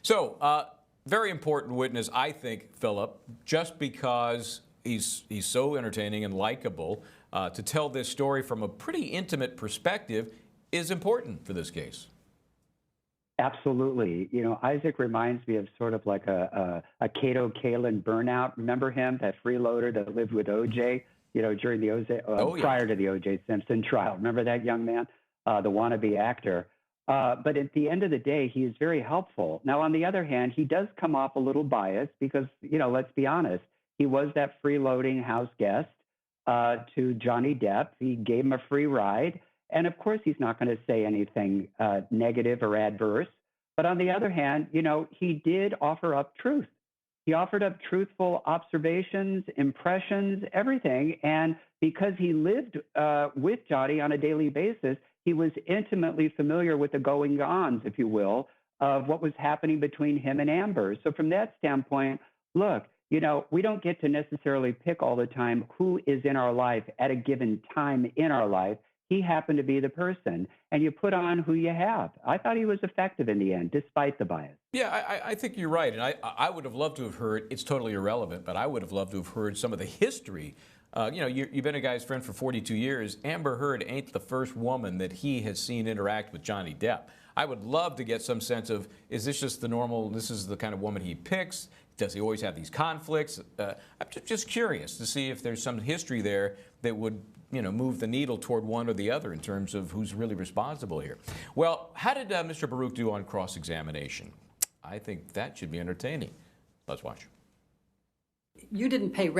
So, very important witness, I think, Philip, just because he's so entertaining and likable. To tell this story from a pretty intimate perspective is important for this case. Absolutely. You know, Isaac reminds me of sort of like a Cato Kalin burnout. Remember him, that freeloader that lived with OJ, during the Oh, yeah. prior to the OJ Simpson trial. Remember that young man, the wannabe actor? But at the end of the day, he is very helpful. Now, on the other hand, he does come off a little biased because, let's be honest, he was that freeloading house guest to Johnny Depp. He gave him a free ride. And of course, he's not going to say anything negative or adverse. But on the other hand, he did offer up truth. He offered up truthful observations, impressions, everything. And because he lived with Johnny on a daily basis, he was intimately familiar with the going-ons, if you will, of what was happening between him and Amber. So from that standpoint, look, we don't get to necessarily pick all the time who is in our life at a given time in our life. He happened to be the person, and you put on who you have. I thought he was effective in the end, despite the bias. Yeah, I think you're right. And I would have loved to have heard, it's totally irrelevant, but I would have loved to have heard some of the history. You've been a guy's friend for 42 years. Amber Heard ain't the first woman that he has seen interact with Johnny Depp. I would love to get some sense of, is this just the normal, this is the kind of woman he picks? Does he always have these conflicts? I'm just curious to see if there's some history there that would, move the needle toward one or the other in terms of who's really responsible here. Well, how did Mr. Baruch do on cross-examination? I think that should be entertaining. Let's watch. You didn't pay rent.